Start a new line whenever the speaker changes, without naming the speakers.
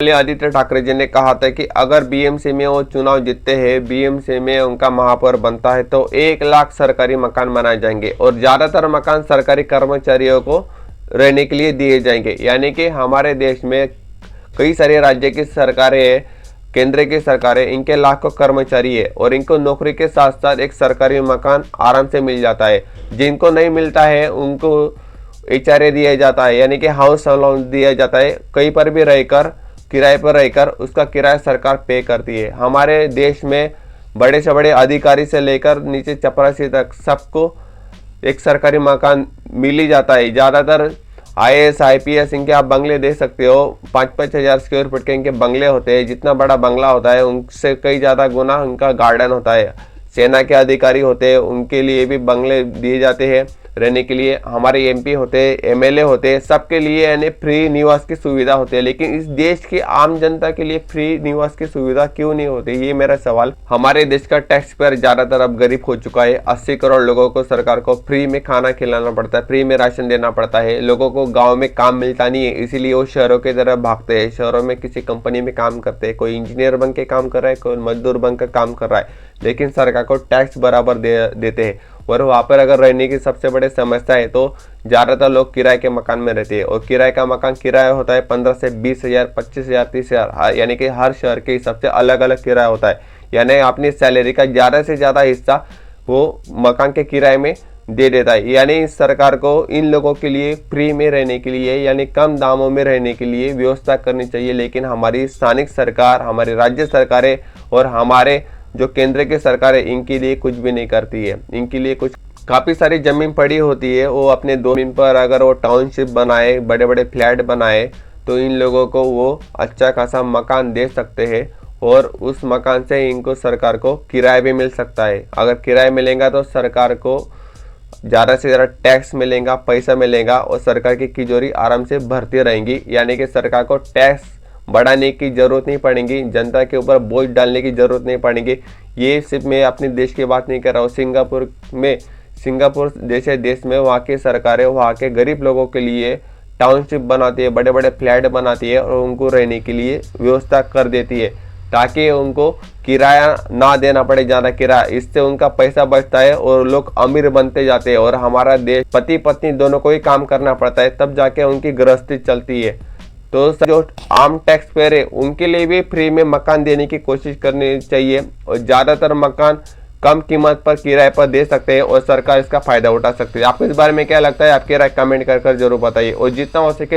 आदित्य ठाकरे जी ने कहा था कि अगर बीएमसी में वो चुनाव जीतते हैं, बीएमसी में उनका महापौर बनता है तो 1 लाख सरकारी मकान बनाए जाएंगे और ज़्यादातर मकान सरकारी कर्मचारियों को रहने के लिए दिए जाएंगे। यानी कि हमारे देश में कई सारे राज्य की सरकारें हैं, केंद्र की सरकारें, इनके लाखों कर्मचारी है और इनको नौकरी के साथ साथ एक सरकारी मकान आराम से मिल जाता है। जिनको नहीं मिलता है उनको HRA दिया जाता है, यानी कि हाउस अलाउंस दिया जाता है। कहीं पर भी रहकर, किराए पर रहकर उसका किराया सरकार पे करती है। हमारे देश में बड़े से बड़े अधिकारी से लेकर नीचे चपरासी तक सबको एक सरकारी मकान मिल ही जाता है। ज़्यादातर IAS IPS इनके आप बंगले देख सकते हो, 5-5 हज़ार स्क्वायर फीट के इनके बंगले होते हैं। जितना बड़ा बंगला होता है उनसे कई ज़्यादा गुना उनका गार्डन होता है। सेना के अधिकारी होते हैं, उनके लिए भी बंगले दिए जाते हैं रहने के लिए। हमारे MP होते हैं, MLA होते हैं, सबके लिए यानी फ्री निवास की सुविधा होती है। लेकिन इस देश की आम जनता के लिए फ्री निवास की सुविधा क्यों नहीं होती, ये मेरा सवाल। हमारे देश का टैक्स पेयर ज़्यादातर अब गरीब हो चुका है। 80 करोड़ लोगों को सरकार को फ्री में खाना खिलाना पड़ता है, फ्री में राशन देना पड़ता है। लोगों को गाँव में काम मिलता नहीं है, इसीलिए वो शहरों की तरफ भागते हैं। शहरों में किसी कंपनी में काम करते हैं, कोई इंजीनियर बन के काम कर रहा है, कोई मजदूर बन कर काम कर रहा है, लेकिन सरकार को टैक्स बराबर देते हैं। और वहाँ पर अगर रहने की सबसे बड़ी समस्या है तो ज़्यादातर लोग किराए के मकान में रहते हैं और किराए का मकान किराया होता है 15 से 20 हज़ार, 25 हज़ार, 30 हज़ार, यानी कि हर शहर के हिसाब से अलग अलग किराया होता है। यानी अपनी सैलरी का ज़्यादा से ज़्यादा हिस्सा वो मकान के किराए में दे देता है। यानी इस सरकार को इन लोगों के लिए फ्री में रहने के लिए यानी कम दामों में रहने के लिए व्यवस्था करनी चाहिए। लेकिन हमारी स्थानिक सरकार, हमारी राज्य सरकारें और हमारे जो केंद्र की सरकार है इनके लिए कुछ भी नहीं करती है। इनके लिए कुछ काफ़ी सारी ज़मीन पड़ी होती है, वो अपने दो ज़मीन पर अगर वो टाउनशिप बनाए, बड़े बड़े फ्लैट बनाए तो इन लोगों को वो अच्छा खासा मकान दे सकते हैं और उस मकान से इनको सरकार को किराया भी मिल सकता है। अगर किराया मिलेगा तो सरकार को ज़्यादा से ज़्यादा टैक्स मिलेगा, पैसा मिलेगा और सरकार की तिजोरी आराम से भरती रहेंगी। यानी कि सरकार को टैक्स बढ़ाने की ज़रूरत नहीं पड़ेगी, जनता के ऊपर बोझ डालने की ज़रूरत नहीं पड़ेगी। ये सिर्फ मैं अपने देश की बात नहीं कर रहा हूँ। सिंगापुर जैसे देश में वहाँ की सरकारें वहाँ के गरीब लोगों के लिए टाउनशिप बनाती है, बड़े बड़े फ्लैट बनाती है और उनको रहने के लिए व्यवस्था कर देती है ताकि उनको किराया ना देना पड़े ज़्यादा किराया। इससे उनका पैसा बचता है और लोग अमीर बनते जाते हैं। और हमारा देश पति पत्नी दोनों को ही काम करना पड़ता है, तब जाके उनकी गृहस्थी चलती है। तो जो आम टैक्स पेयर है उनके लिए भी फ्री में मकान देने की कोशिश करनी चाहिए और ज़्यादातर मकान कम कीमत पर किराए पर दे सकते हैं और सरकार इसका फ़ायदा उठा सकती है। आपको इस बारे में क्या लगता है? आपकी राय कमेंट कर जरूर बताइए और जितना हो सके